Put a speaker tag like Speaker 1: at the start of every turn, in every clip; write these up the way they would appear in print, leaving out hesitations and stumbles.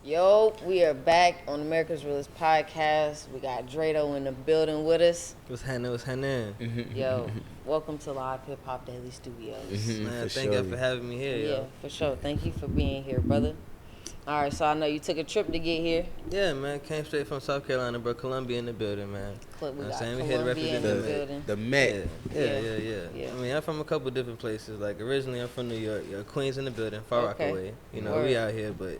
Speaker 1: Yo, we are back on America's Realest podcast. We got Dredoe in the building with us.
Speaker 2: What's happening? What's happening?
Speaker 1: Yo, welcome to Live Hip Hop Daily Studios.
Speaker 2: Man, thank you for having me here,
Speaker 1: Yeah,
Speaker 2: yo.
Speaker 1: for sure. Thank you for being here, brother. All right, so I know you took a trip to get here.
Speaker 2: Yeah, man. Came straight from South Carolina, bro. Columbia in the building, man.
Speaker 1: We got
Speaker 2: saying? We
Speaker 1: Columbia
Speaker 2: here to represent
Speaker 1: in the building.
Speaker 3: The Met.
Speaker 2: Yeah. I mean, I'm from a couple different places. Like, originally, I'm from New York. Queens in the building, Far Rockaway. You know, we out here, but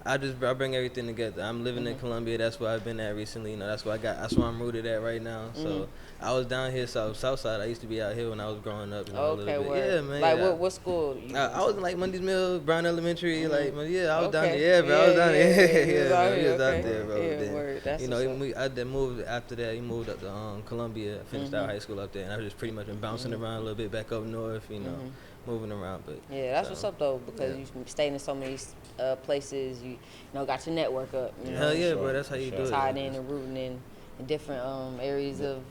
Speaker 2: I bring everything together. I'm living in Columbia. That's where I've been at recently. You know, that's where I'm rooted at right now. So I was down here, South Side. I used to be out here when I was growing up. You know, a little bit. Yeah, man.
Speaker 1: Like, what school?
Speaker 2: I was in like Mondays Mill, Brown Elementary. Like, I was down there.
Speaker 1: Yeah,
Speaker 2: bro. I was down there.
Speaker 1: He
Speaker 2: was out there, bro.
Speaker 1: Yeah,
Speaker 2: then,
Speaker 1: word. That's
Speaker 2: I then moved after that. He moved up to Columbia, finished out high school up there, and I've just pretty much been bouncing around a little bit back up north, moving around. But
Speaker 1: yeah, that's what's up though, because you stayed in so many places. You got your network up. You know?
Speaker 2: Hell yeah, bro. That's how you do it.
Speaker 1: Tied in and rooting in different areas of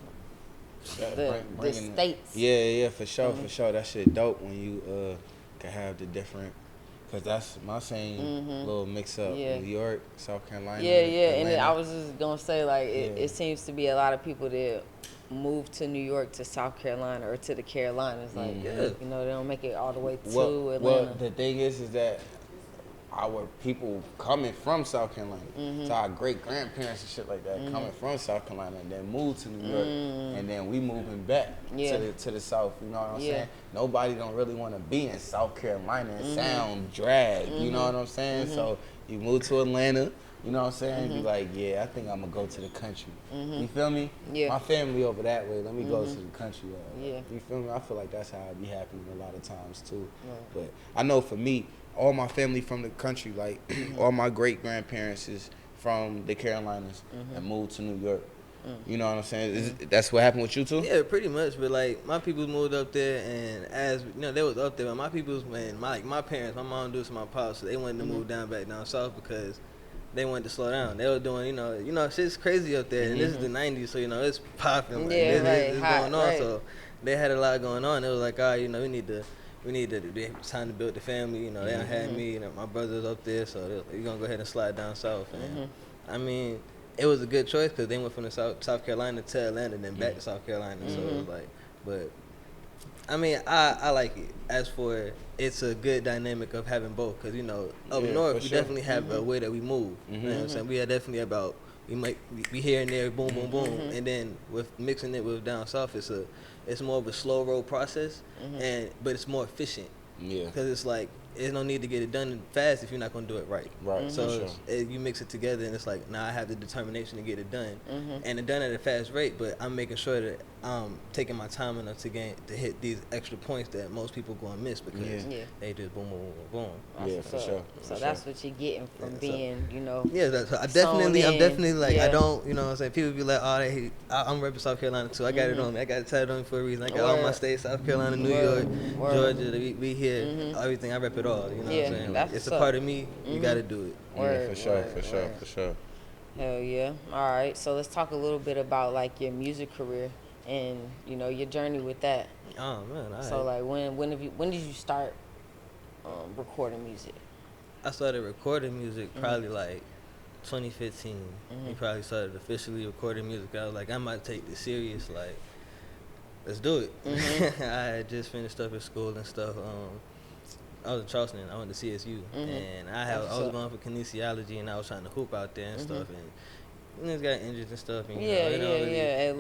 Speaker 1: the states.
Speaker 3: Yeah, for sure, for sure. That shit dope when you can have the different. Cause that's my same little mix up.
Speaker 1: Yeah.
Speaker 3: New York, South Carolina.
Speaker 1: Yeah,
Speaker 3: Atlanta.
Speaker 1: and I was just gonna say like it seems to be a lot of people that move to New York to South Carolina or to the Carolinas. Like they don't make it all the way to Atlanta.
Speaker 3: Well, the thing is that our people coming from South Carolina, so our great grandparents and shit like that coming from South Carolina and then moved to New York, and then we moving back to the South. You know what I'm saying? Nobody don't really want to be in South Carolina and sound drag. You know what I'm saying? So you move to Atlanta. You know what I'm saying? Be like, yeah, I think I'm gonna go to the country. You feel me?
Speaker 1: Yeah.
Speaker 3: My family over that way. Let me go to the country.
Speaker 1: Yeah.
Speaker 3: You feel me? I feel like that's how it be happening a lot of times too. But I know for me, all my family from the country, like all my great grandparents is from the Carolinas and moved to New York. You know what I'm saying? That's what happened with you too?
Speaker 2: Yeah, pretty much. But like my people moved up there, and as they was up there. But my people's my parents, my mom, Deuce, and my pops, so they wanted to move back down south because they wanted to slow down. They were doing, shit's crazy up there, and this is the '90s, so it's popping. Like, it's going on. So they had a lot going on. It was like, all right, we need to it's time to build the family. They done had me, my brother's up there, so we're gonna go ahead and slide down south. And I mean, it was a good choice because they went from the South Carolina to Atlanta, then back to South Carolina. So it was like, but I mean, I like it. As for it's a good dynamic of having both, because up north we definitely have a way that we move. You know what I'm saying? We are definitely about we might be here and there, boom, boom, boom, and then with mixing it with down south, it's more of a slow roll process, but it's more efficient. Yeah, because it's like there's no need to get it done fast if you're not gonna do it right.
Speaker 3: Right.
Speaker 2: So you mix it together, and it's like now I have the determination to get it done, and it done at a fast rate. But I'm making sure that I'm taking my time enough to hit these extra points that most people gonna miss because they just boom, boom, boom, boom.
Speaker 3: Yeah, for sure.
Speaker 1: So that's what you're getting from being,
Speaker 2: Yeah, I'm definitely like I don't, what I'm saying. People be like, oh, I'm repping South Carolina too. I got it on me. I got it tatted on me for a reason. I got all my states: South Carolina, New York, Georgia. We here. Everything I rep it all. You know what I'm saying? Like, it's a part of me. You got to do it.
Speaker 3: Yeah, for sure.
Speaker 1: Hell yeah. All right. So let's talk a little bit about like your music career and your journey with that.
Speaker 2: Oh man.
Speaker 1: So like when did you start recording music?
Speaker 2: I started recording music probably like 2015. We probably started officially recording music. I was like, I might take this serious. Like, let's do it. I had just finished up at school and stuff. I was in Charleston. I went to CSU, and I was going for kinesiology, and I was trying to hoop out there and stuff, and niggas got injured and stuff. And,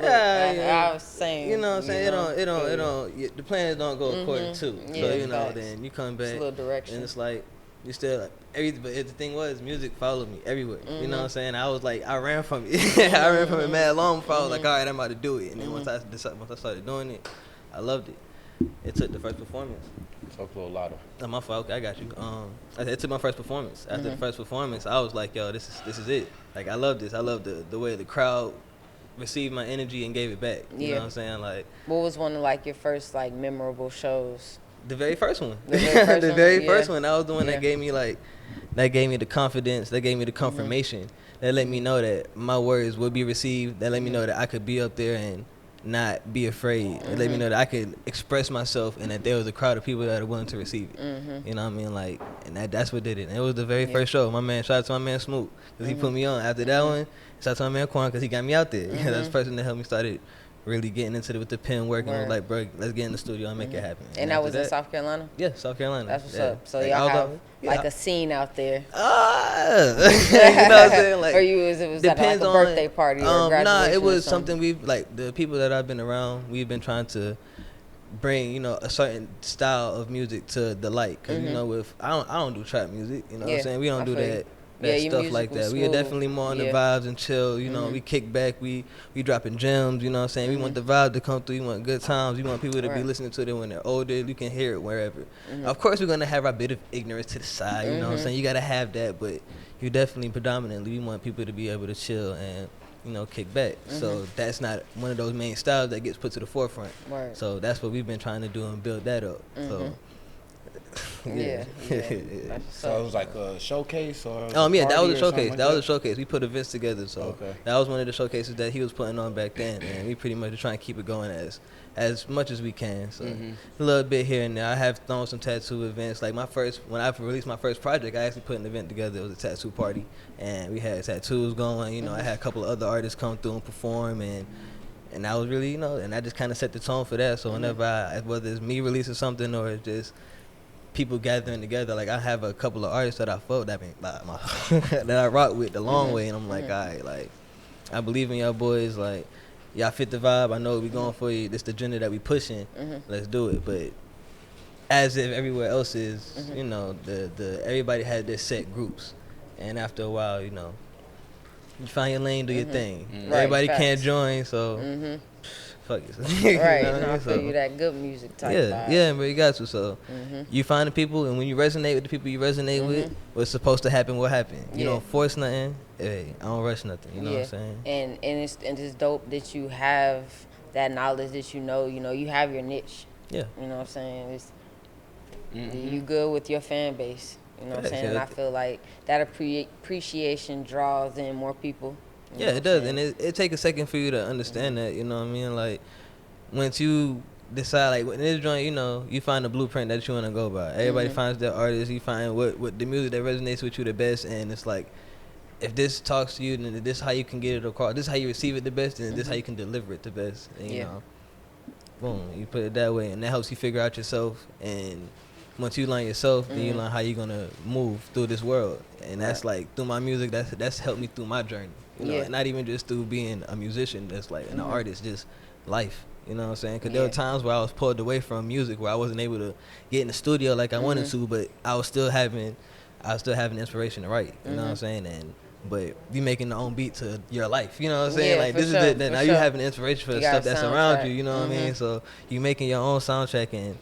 Speaker 1: I was saying,
Speaker 2: you know what I'm saying? It don't. The plans don't go according to. So then you come back,
Speaker 1: it's a little direction,
Speaker 2: and it's like you still like but the thing was, music followed me everywhere. You know what I'm saying? I was like, I ran from it. I ran from it mad long before I was like, all right, I'm about to do it. And then once I started doing it, I loved it. It took the first performance.
Speaker 3: Talk a little louder.
Speaker 2: Oh, my fault. Okay, I got you. It took my first performance. After the first performance, I was like, yo, this is it. Like, I love this. I love the way the crowd received my energy and gave it back. You know what I'm saying? Like,
Speaker 1: what was one of like your first like memorable shows?
Speaker 2: The very first one.
Speaker 1: The very
Speaker 2: first one. That was the one that gave me the confidence. That gave me the confirmation. That let me know that my words would be received. That let me know that I could be up there and not be afraid. It let me know that I could express myself and that there was a crowd of people that are willing to receive it. You know what I mean? Like, and that's what did it. And it was the very first show. Shout out to my man Smoot, because he put me on. After that one, shout out to my man Quan, because he got me out there. That's the person that helped me started really getting into it with the pen work. And was like, bro, let's get in the studio and make it happen.
Speaker 1: And that was in South Carolina?
Speaker 2: Yeah, South Carolina.
Speaker 1: That's what's up. So y'all have like a scene out there.
Speaker 2: You know what I'm saying? Like,
Speaker 1: or was that like a birthday party or graduation?
Speaker 2: Nah, it was something like the people that I've been around, we've been trying to bring, you know, a certain style of music to the light. Because, you know, I don't do trap music, you know what I'm saying? We don't do that. Stuff like that. We are definitely more on the vibes and chill, you know. We kick back, we dropping gems, you know what I'm saying? We want the vibe to come through, we want good times, we want people to be listening to it when they're older, you can hear it wherever. Of course we're gonna have our bit of ignorance to the side, you know what I'm saying? You gotta have that, but you definitely predominantly we want people to be able to chill and, you know, kick back. So that's not one of those main styles that gets put to the forefront. So that's what we've been trying to do and build that up. So
Speaker 1: yeah.
Speaker 3: So it was like a showcase or
Speaker 2: that was a showcase. That was a showcase. We put events together, so that was one of the showcases that he was putting on back then, and we pretty much are trying to keep it going as much as we can. So a little bit here and there. I have thrown some tattoo events. Like when I released my first project, I actually put an event together. It was a tattoo party, and we had tattoos going. You know, I had a couple of other artists come through and perform, and that was really, you know, and I just kind of set the tone for that. So whenever whether it's me releasing something or it's just people gathering together, like I have a couple of artists that I fought that I rock with the long way, and I'm like, all right, like I believe in y'all boys, like y'all fit the vibe. I know we going for you. This the agenda that we pushing. Let's do it. But as if everywhere else is, you know, the everybody had their set groups, and after a while, you know, you find your lane, do your thing. Everybody can't join, so. Fuck it.
Speaker 1: Right, you know, I feel you that good music type vibe.
Speaker 2: Yeah, but you got to. So you find the people, and when you resonate with the people you resonate with, what's supposed to happen will happen. You don't force nothing. Hey, I don't rush nothing. You know what I'm saying?
Speaker 1: And it's dope that you have that knowledge that you know you have your niche. Yeah. You know what I'm saying? It's you good with your fan base. You know what I'm saying? And I feel like that appreciation draws in more people.
Speaker 2: Yeah, it does, and it take a second for you to understand that, you know what I mean? Like, once you decide, like, in this joint, you know, you find the blueprint that you want to go by. Everybody finds their artist, you find what the music that resonates with you the best, and it's like, if this talks to you, then this is how you can get it across, this is how you receive it the best, and this is how you can deliver it the best, and, you know, boom, you put it that way, and that helps you figure out yourself, and once you learn yourself, then you learn how you're going to move through this world, and that's like, through my music, that's helped me through my journey. You know, not even just through being a musician, that's like an artist, just life. You know what I'm saying? Because there were times where I was pulled away from music, where I wasn't able to get in the studio like I wanted to, but I was still having inspiration to write. You know what I'm saying? But you making the own beat to your life. You know what I'm saying? Like this is now you having inspiration for the stuff that's around you. You know what I mean? So you making your own soundtrack, and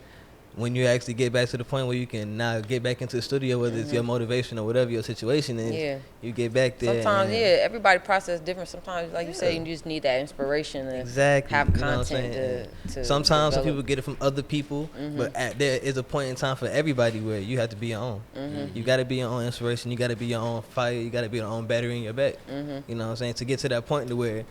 Speaker 2: when you actually get back to the point where you can now get back into the studio, whether it's your motivation or whatever your situation is, you get back there.
Speaker 1: Sometimes, everybody process different. Sometimes, like you say, you just need that inspiration to have content to
Speaker 2: sometimes some people get it from other people, but there is a point in time for everybody where you have to be your own. You got to be your own inspiration. You got to be your own fire. You got to be your own battery in your back. You know what I'm saying? To get to that point to where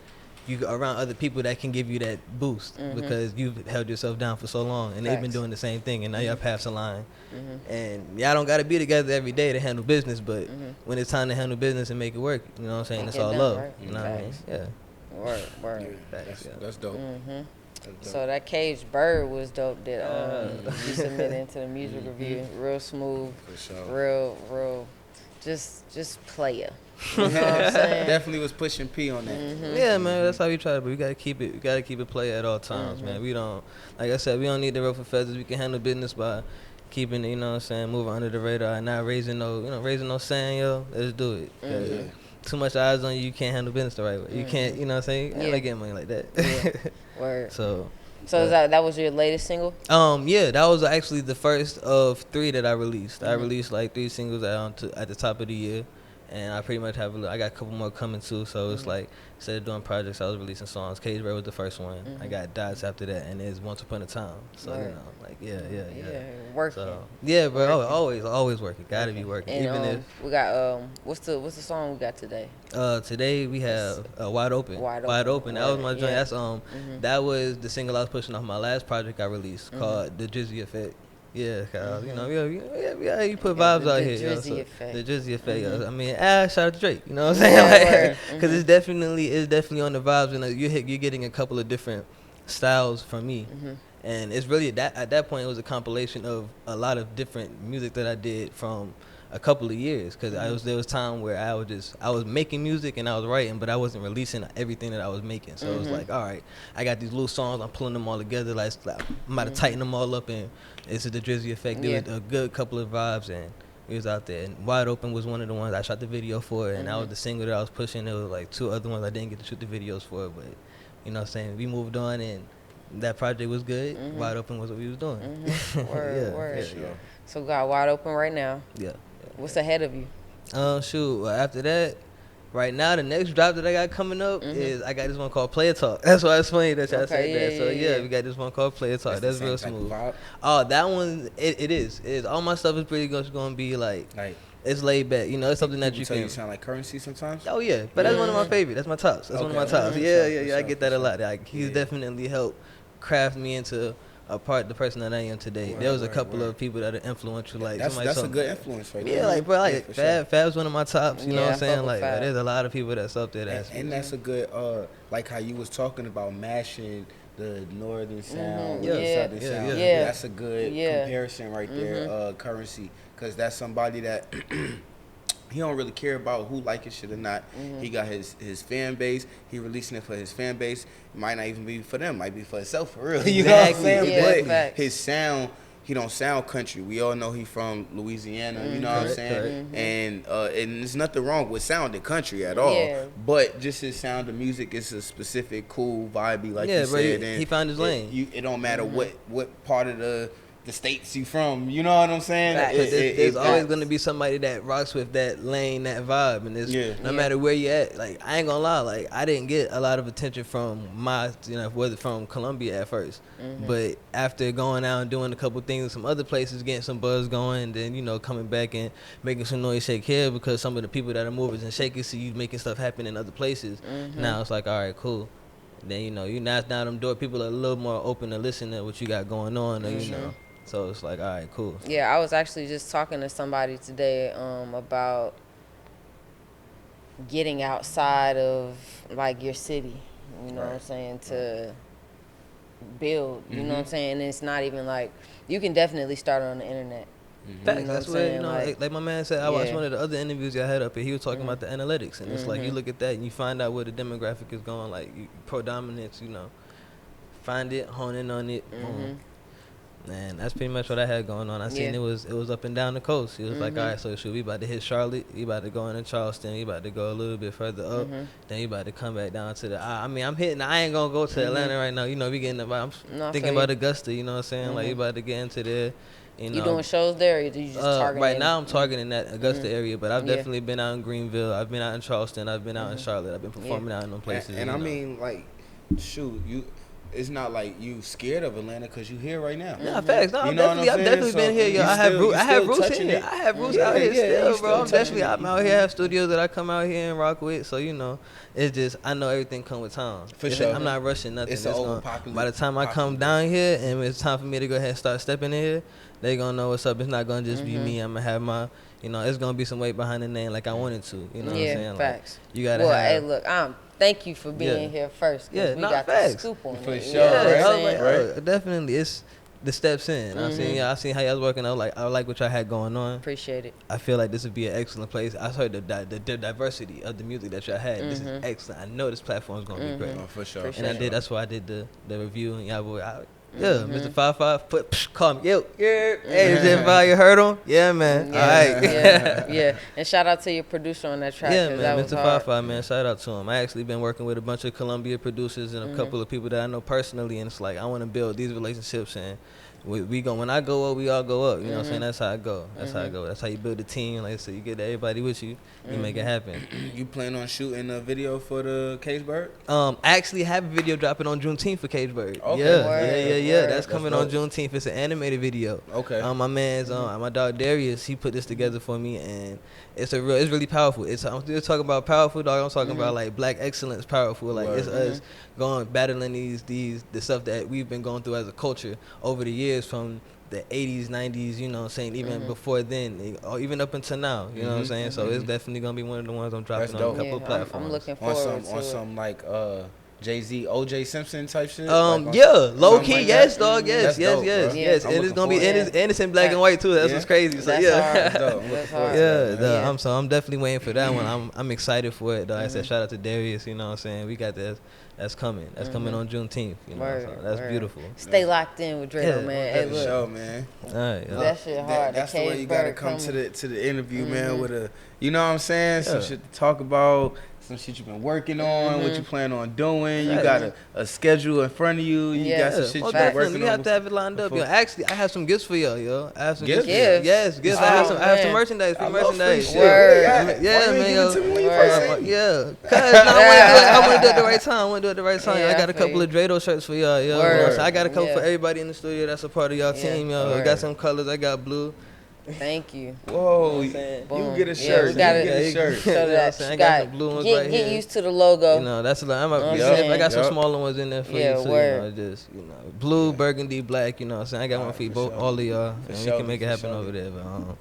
Speaker 2: you around other people that can give you that boost because you've held yourself down for so long, and they've been doing the same thing, and now y'all pass the line. And y'all don't got to be together every day to handle business, but when it's time to handle business and make it work, you know what I'm saying? It's all love. Right? You know what I mean? Yeah.
Speaker 1: Word.
Speaker 3: That's dope.
Speaker 1: So that Caged Bird was dope that you submitted into the music review. Real smooth. For sure. Real. Just player. You know what I'm saying?
Speaker 3: Definitely was pushing P on that.
Speaker 2: Yeah, man, that's how we try, but we gotta keep it play at all times, man. We don't, like I said, we don't need the rope for feathers. We can handle business by keeping, you know what I'm saying, moving under the radar and not raising no sand, yo. Let's do it. Too much eyes on you, you can't handle business the right way. You can't, you know what I'm saying? You can't get money like that.
Speaker 1: Word.
Speaker 2: So
Speaker 1: that was your latest single?
Speaker 2: Yeah, that was actually the first of 3 that I released. I released like 3 singles at the top of the year. And I pretty much I got a couple more coming too. So it's like, instead of doing projects, I was releasing songs. Cage Bird was the first one. I got Dots after that, and there's Once Upon a Time. So you know, like yeah,
Speaker 1: working.
Speaker 2: So yeah, bro, always working. Gotta be working.
Speaker 1: And
Speaker 2: even if
Speaker 1: we got what's the song we got today?
Speaker 2: Today we have Wide Open. Wide Open. That was my joint. That's that was the single I was pushing off my last project I released called The Drizzy Effect. Yeah, you know, you put vibes out here.
Speaker 1: Drizzy Effect.
Speaker 2: The Drizzy Effect. I mean, shout out to Drake. You know what I'm saying? Because it's definitely on the vibes, and you're getting a couple of different styles from me. And it's really at that point it was a compilation of a lot of different music that I did from a couple of years, because there was time where I was making music and I was writing, but I wasn't releasing everything that I was making. So it was like, all right, I got these little songs, I'm pulling them all together, like I'm about to tighten them all up, and it's the Drizzy Effect. There was a good couple of vibes, and it was out there. And Wide Open was one of the ones I shot the video for, and that was the single that I was pushing. There was like 2 other ones I didn't get to shoot the videos for, but you know what I'm saying, we moved on, and that project was good. Wide Open was what we was doing.
Speaker 1: Word. So we got Wide Open right now.
Speaker 2: Yeah.
Speaker 1: What's ahead of you?
Speaker 2: Shoot. Well, after that, right now the next drop that I got coming up is I got this one called Player Talk. That's why it's funny that y'all said that. So we got this one called Player Talk. That's real smooth. Oh, that one it is. All my stuff is pretty much gonna be like it's laid back. You know, it's something that you can.
Speaker 3: You sound like Currency sometimes.
Speaker 2: Oh yeah, but that's one of my favorites. That's my tops. That's one of my tops. Yeah. I get that a lot. Like he's definitely helped craft me into the person that I am today. There was a couple of people that are influential. Like
Speaker 3: that's a good influence right there.
Speaker 2: Yeah, like bro, like Fab's one of my tops. You know what I'm saying? Like there's a lot of people that's up there.
Speaker 3: And that's a good like how you was talking about mashing the northern sound with the southern sound. Yeah, that's a good comparison right there. Currency, because that's somebody that. He don't really care about who like his shit or not. He got his fan base. He releasing it for his fan base. It might not even be for them. Might be for himself for real. You know what I'm saying? But his sound, he don't sound country. We all know he from Louisiana. You know what I'm saying? And there's nothing wrong with sounding country at all. But just his sound of music is a specific, cool, vibey, like you said.
Speaker 2: He found his lane.
Speaker 3: It don't matter what part of the states you from, you know what I'm saying?
Speaker 2: There's always gonna be somebody that rocks with that lane, that vibe, and no matter where you at. Like I ain't gonna lie, like I didn't get a lot of attention from whether from Columbia at first, but after going out and doing a couple things in some other places, getting some buzz going, then coming back and making some noise shake here, because some of the people that are movers and shakers see you making stuff happen in other places. Now it's like, all right, cool. Then you knock down them door, people are a little more open to listen to what you got going on, or, So it's like, all right, cool.
Speaker 1: Yeah, I was actually just talking to somebody today about getting outside of like your city, you know what I'm saying, to build, you know what I'm saying? And it's not even like, you can definitely start on the internet.
Speaker 2: Facts. That's what like my man said. I watched one of the other interviews I had up here. He was talking about the analytics, and it's like you look at that and you find out where the demographic is going, like predominance, find it, hone in on it, boom. And that's pretty much what I had going on. I seen it was up and down the coast. He was like, all right, so shoot, we about to hit Charlotte, we about to go into Charleston, we about to go a little bit further up, then we about to come back down to the I ain't gonna go to Atlanta right now. We getting about, I'm thinking about Augusta, you know what I'm saying? Like, we about to get into there.
Speaker 1: You doing shows there, or you just targeting?
Speaker 2: Right now I'm targeting that Augusta area, but I've definitely been out in Greenville, I've been out in Charleston, I've been out in Charlotte, I've been performing out in them places.
Speaker 3: And I mean, like, shoot, it's not like you scared of Atlanta because you here right now.
Speaker 2: Nah, facts. No, I've definitely been here, yo. I have roots here. I have roots out here still, bro. I'm out here. I have studios that I come out here and rock with. So it's just I know everything come with time.
Speaker 3: For sure.
Speaker 2: I'm not rushing nothing.
Speaker 3: It's overpopulated.
Speaker 2: By the time I come down here and it's time for me to go ahead and start stepping in here, they gonna know what's up. It's not gonna just be me. I'm gonna have my, it's gonna be some weight behind the name like I wanted to. You know what I'm saying?
Speaker 1: Facts.
Speaker 2: Like, you gotta
Speaker 1: hey, look, thank you for being here first. We got the scoop on
Speaker 3: for
Speaker 1: it.
Speaker 3: Sure, right?
Speaker 2: Definitely, it's the steps in. I seen how y'all was working. I like what y'all had going on.
Speaker 1: Appreciate it.
Speaker 2: I feel like this would be an excellent place. I heard the diversity of the music that y'all had. This is excellent. I know this platform is gonna be great.
Speaker 3: For sure.
Speaker 2: That's why I did the review, and y'all boy. Mr. 55, call me. Hey, is it you heard him? Yeah, man. All right.
Speaker 1: Yeah. And shout out to your producer on that track.
Speaker 2: Yeah, man.
Speaker 1: Mr.
Speaker 2: 55, man. Shout out to him. I actually been working with a bunch of Columbia producers and a couple of people that I know personally, and it's like I want to build these relationships and
Speaker 4: when I go up, we all go up. You know what I'm saying? That's how I go. That's how I go. That's how you build a team. Like I said, you get everybody with you. You make it happen.
Speaker 3: You plan on shooting a video for the Cage Bird?
Speaker 4: I actually have a video dropping on Juneteenth for Cage Bird.
Speaker 3: Okay.
Speaker 4: Yeah. That's coming on Juneteenth. It's an animated video.
Speaker 3: Okay.
Speaker 4: My man's my dog Darius, he put this together for me, and it's really powerful. I'm still talking about powerful, dog. I'm talking about like black excellence, powerful. Like it's us battling the stuff that we've been going through as a culture over the years from the 80s, 90s, you know what I'm saying, even before then, or even up until now, you know what I'm saying? So it's definitely going to be one of the ones I'm dropping on a couple of platforms.
Speaker 1: I'm looking forward to
Speaker 3: on some like Jay-Z, O.J. Simpson type shit?
Speaker 4: Low key, like yes, dog, yes.
Speaker 3: And
Speaker 4: it's gonna be, and it's in black and white too. That's what's crazy. So I'm definitely waiting for that one. I'm excited for it. Though I said shout out to Darius. You know what I'm saying? We got this. That's coming. That's coming on Juneteenth. You know, so that's beautiful.
Speaker 1: Stay locked in with Dredoe, man. Hey, look.
Speaker 3: Show, man.
Speaker 4: All right,
Speaker 1: that shit hard.
Speaker 3: That's the way you gotta come to the interview, man. With a, you know what I'm saying? Some shit to talk about. Some shit you've been working on, what you plan on doing. You got a schedule in front of you. You got some shit you've been working on.
Speaker 4: You have to have it lined up. Yo, actually, I have some gifts for y'all, yo. I have some
Speaker 1: gifts.
Speaker 4: Yes, gifts. I have some merchandise. Free merchandise.
Speaker 1: Yeah,
Speaker 4: man, yo. Yeah. Cause I want to do it at the right time. I got a couple of Dredoe shirts for y'all, yo. So I got a couple for everybody in the studio that's a part of y'all team, yo. I got some colors. I got blue.
Speaker 1: Thank you.
Speaker 3: Whoa, you get a shirt.
Speaker 1: Yeah, you get a shirt. So that
Speaker 4: I got some blue ones right here.
Speaker 1: Get used to the logo.
Speaker 4: You know, that's I got some smaller ones in there for you too. You know, blue, burgundy, black. You know what I'm saying? I got one for you both, all of y'all. And we can make it happen over there. But,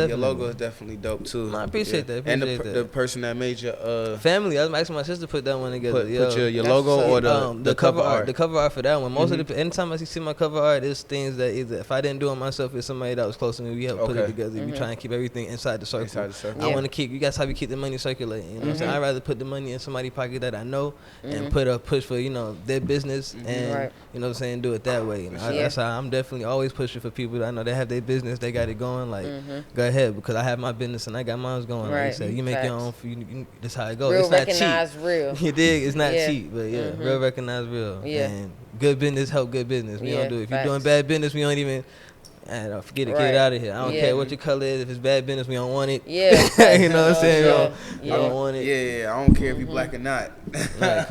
Speaker 3: your logo is definitely dope too.
Speaker 4: I appreciate that.
Speaker 3: And the person that made your
Speaker 4: family. I was asking my sister to put that one together.
Speaker 3: Put your logo or the cover art.
Speaker 4: The cover art for that one. Most of the anytime I see my cover art, it's things that either if I didn't do it myself, it's somebody that was close to me. We help put it together. We try and keep everything inside the circle. I want to keep. You guys how we keep the money circulating. You know what I'm saying? I'd rather put the money in somebody's pocket that I know and put a push for their business and you know what I'm saying, do it that way. That's how I'm definitely always pushing for people that I know they have their business, they got it going. Like go ahead, because I have my business and I got mine going. Like you said, you make your own. That's how it goes.
Speaker 1: Real
Speaker 4: it's not
Speaker 1: recognize
Speaker 4: cheap.
Speaker 1: Real.
Speaker 4: You dig? It's not cheap, but real recognize real. And good business help good business. We don't do it. If you're doing bad business, we don't even. Forget it, get it out of here. I don't care what your color is. If it's bad business, we don't want it.
Speaker 1: Yeah.
Speaker 4: You know what I'm saying? We don't want it.
Speaker 3: Yeah, I don't care if you black or not.
Speaker 4: Right,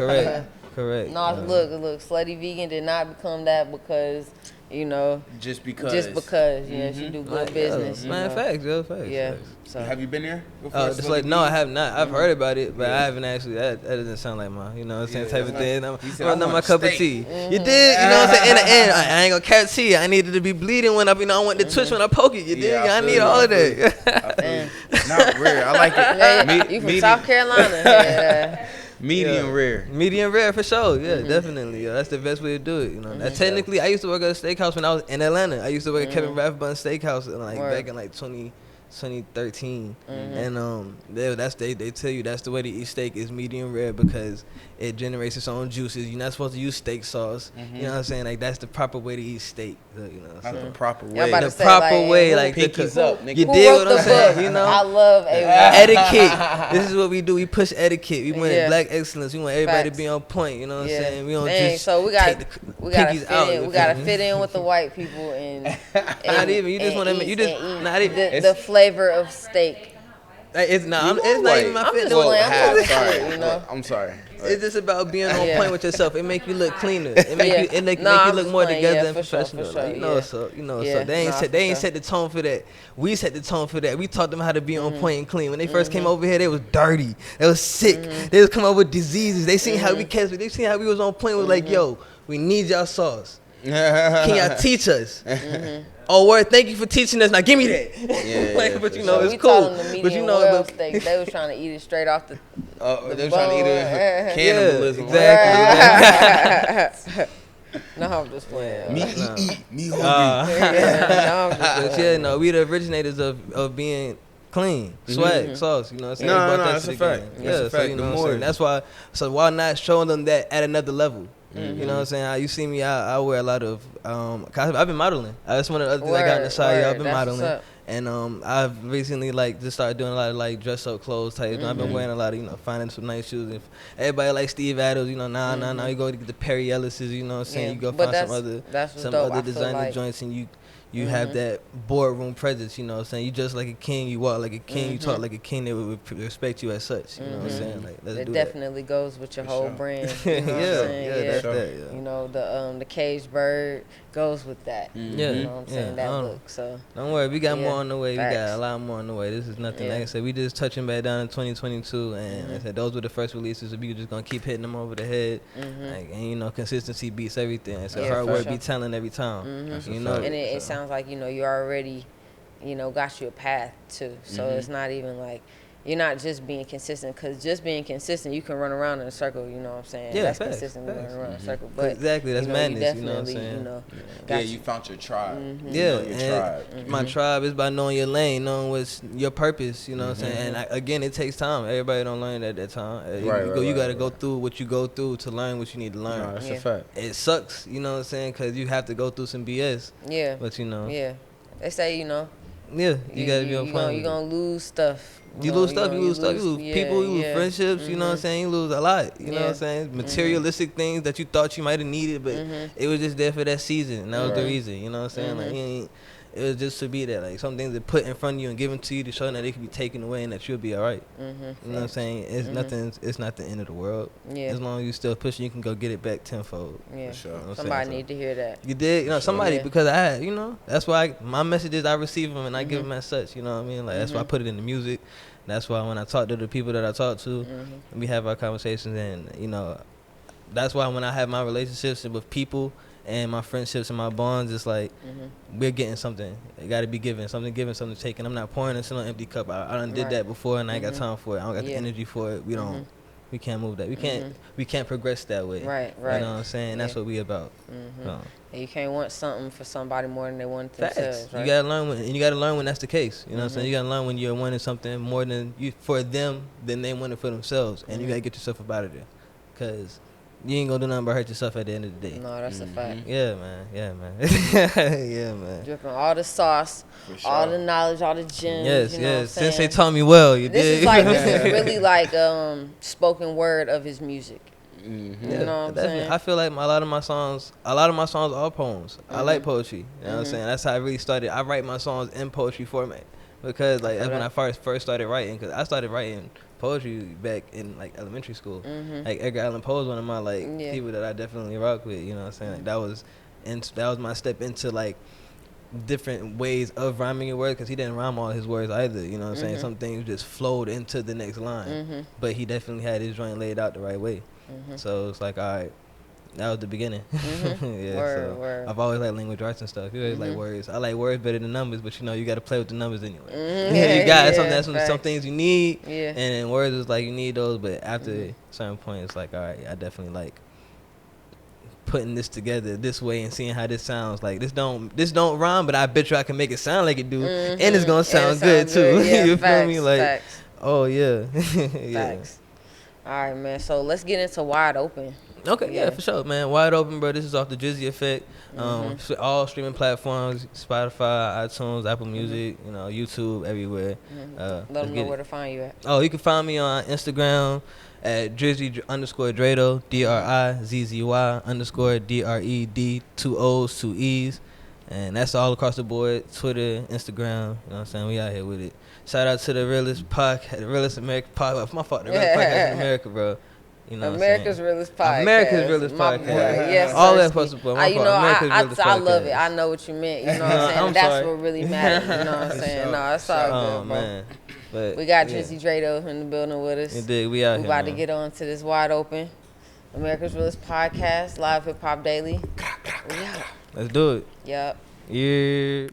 Speaker 4: correct.
Speaker 1: No, look, Slutty Vegan did not become that because,
Speaker 3: just because.
Speaker 1: She do good business.
Speaker 4: Man, facts.
Speaker 1: Yeah.
Speaker 3: So. Have you been there before?
Speaker 4: No, I have not. I've heard about it, but I haven't actually. That doesn't sound like my, type of thing. Not my cup of tea. You did, you know what I'm saying? And I ain't gonna catch tea. I needed to be bleeding when I want the twitch when I poke it. You dig? I need all of that.
Speaker 3: Not rare. I like it.
Speaker 1: You from South Carolina?
Speaker 3: Medium rare.
Speaker 4: Medium rare for sure. Yeah, definitely. That's the best way to do it. Technically, I used to work at a steakhouse when I was in Atlanta. I used to work at Kevin Rathbun Steakhouse back in 2013, and they tell you that's the way to eat steak is medium rare because it generates its own juices. You're not supposed to use steak sauce. You know what I'm saying? Like that's the proper way to eat steak.
Speaker 3: Not the proper way.
Speaker 4: The proper way, like
Speaker 3: pinkies up. Nigga.
Speaker 4: You dig what I'm saying?
Speaker 1: I love
Speaker 4: etiquette. This is what we do. We push etiquette. We want black excellence. We want everybody to be on point. You know what I'm saying? We don't just
Speaker 1: so we gotta
Speaker 4: pinkies out.
Speaker 1: We gotta fit in with the white people and
Speaker 4: not even. You just want to. You just not even
Speaker 1: the flavor of steak.
Speaker 4: It's not. It's not even my fit.
Speaker 3: I'm sorry.
Speaker 4: It's just about being on point with yourself. It make you look cleaner. It make you look more together and professional. So they ain't set the tone for that. We set the tone for that. We taught them how to be on point and clean. When they first came over here, they was dirty. They was sick. They was come up with diseases. They seen how we kept. They seen how we was on point. Was like, yo, we need y'all sauce. Can y'all teach us? Oh, word! Thank you for teaching us. Now give me that. But it's cool.
Speaker 1: But steak. They was trying to eat it straight off the.
Speaker 3: They were trying to eat it cannibalism.
Speaker 4: Exactly.
Speaker 1: No, I'm just playing.
Speaker 3: Me hungry.
Speaker 4: We the originators of being clean, swag, sauce. You know what I'm saying?
Speaker 3: No, that's a fact.
Speaker 4: That's a fact. That's why not showing them that at another level. You know what I'm saying? You see me, I wear a lot of, cause I've been modeling. That's one of the other things I got on the side. Y'all been modeling. And I've recently like just started doing a lot of like dress up clothes type. I've been wearing a lot of, finding some nice shoes. And everybody like Steve Adams, nah. You go to get the Perry Ellis's, you know what I'm saying? You go find some other designer joints, and you have that boardroom presence, you know what I'm saying? You just like a king, you walk like a king, you talk like a king, they would respect you as such, you know what I'm saying? Like,
Speaker 1: it definitely goes with your whole brand. You know what I'm saying?
Speaker 4: That's that, yeah.
Speaker 1: You know, the caged bird goes with that. You know what I'm saying? That look. So
Speaker 4: don't worry, we got more on the way. We got a lot more on the way. This is nothing. Like I said, we just touching back down in 2022, and like I said, those were the first releases. So we just gonna keep hitting them over the head, like, and consistency beats everything. So hard work beats talent every time. You know,
Speaker 1: and it sounds like you already, got you a path too. So it's not even like you're not just being consistent, because just being consistent, you can run around in a circle. You know what I'm saying?
Speaker 4: Yeah,
Speaker 1: that's consistent. Running around in a circle. But
Speaker 4: exactly, that's madness. You know what I'm saying?
Speaker 3: You found your tribe.
Speaker 4: Yeah, your tribe. My tribe is by knowing your lane, knowing what's your purpose. You know what I'm saying? And again, it takes time. Everybody don't learn at that time. You got to go through what you go through to learn what you need to learn.
Speaker 3: No, that's a fact.
Speaker 4: It sucks. You know what I'm saying? Because you have to go through some BS.
Speaker 1: Yeah.
Speaker 4: But
Speaker 1: Yeah. They say
Speaker 4: Yeah, you gotta be on point.
Speaker 1: You're gonna lose stuff.
Speaker 4: You lose stuff, you lose people, you lose friendships, you know what I'm saying? You lose a lot, you know what I'm saying? Materialistic things that you thought you might have needed, but it was just there for that season, and that was the reason, you know what I'm saying? Like, it was just to be that, like, some things that put in front of you and given to you to show that they can be taken away and that you'll be all right. You know what I'm saying? It's nothing. It's not the end of the world. Yeah. As long as you still pushing, you can go get it back tenfold.
Speaker 1: Yeah.
Speaker 4: For sure. You know
Speaker 1: somebody need to hear that.
Speaker 4: You did, somebody, because that's why my messages, I receive them and I give them as such. You know what I mean? Like, that's why I put it in the music. That's why when I talk to the people that I talk to, we have our conversations, and that's why when I have my relationships with people and my friendships and my bonds, it's like we're getting something. It got to be given, something taken. I'm not pouring into an empty cup. I done did that before, and I ain't got time for it. I don't got the energy for it. We don't. We can't move that. We can't progress that way.
Speaker 1: Right.
Speaker 4: You know what I'm saying? That's what we about.
Speaker 1: And you can't want something for somebody more than they want themselves. Right?
Speaker 4: You gotta learn when that's the case. You know what I'm saying? You gotta learn when you're wanting something more than you for them than they want it for themselves, and you gotta get yourself up out of there, cause you ain't gonna do nothing but hurt yourself at the end of the day.
Speaker 1: No, that's a fact.
Speaker 4: Yeah, man. Yeah, man.
Speaker 1: Dripping all the sauce, all the knowledge, all the gems.
Speaker 4: Yes. Sensei taught me well. This
Speaker 1: is really like spoken word of his music. You know what I'm saying?
Speaker 4: I feel like a lot of my songs are poems. I like poetry. You know what I'm saying? That's how I really started. I write my songs in poetry format, because like that's when I first started writing. Because I started writing poetry back in like elementary school. Like Edgar Allan Poe is one of my people that I definitely rock with. You know what I'm saying? Like that was my step into like different ways of rhyming your words, because he didn't rhyme all his words either. You know what I'm saying? Some things just flowed into the next line, but he definitely had his joint laid out the right way. So it's like, all right, that was the beginning. Word. I've always liked language arts and stuff. You always like words. I like words better than numbers, but you got to play with the numbers anyway. You got some things you need, and then words is like you need those, but after a certain point, it's like, all right, I definitely like putting this together this way and seeing how this sounds. Like this don't rhyme, but I bet you I can make it sound like it do, and it's gonna sound good too. You feel me? Like, oh yeah.
Speaker 1: Facts. All right, man. So let's get into Wide Open.
Speaker 4: Okay, yeah, for sure, man. Wide Open, bro. This is off the Drizzy Effect. All streaming platforms: Spotify, iTunes, Apple Music, YouTube, everywhere.
Speaker 1: Let them know where to find you at.
Speaker 4: Oh, you can find me on Instagram at Drizzy_Dredoe, DRIZZY_Dred, 2 O's, 2 E's. And that's all across the board. Twitter, Instagram, you know what I'm saying? We out here with it. Shout out to the Realest podcast, the Realest America podcast. My fault, the Realest podcast in America, bro. You know
Speaker 1: America's Realest podcast.
Speaker 4: America's Realest podcast.
Speaker 1: Yes,
Speaker 4: all that supposed to put.
Speaker 1: I love it. I know what you meant. You know what I'm saying? That's what really matters. You know what I'm saying? No, it's all good, bro. Man. But we got Drizzy Dredoe in the building with us.
Speaker 4: Indeed, we out here.
Speaker 1: We about to get on to this Wide Open America's Realest podcast, live hip hop daily.
Speaker 4: Let's do it.
Speaker 1: Yep.
Speaker 4: Yeah.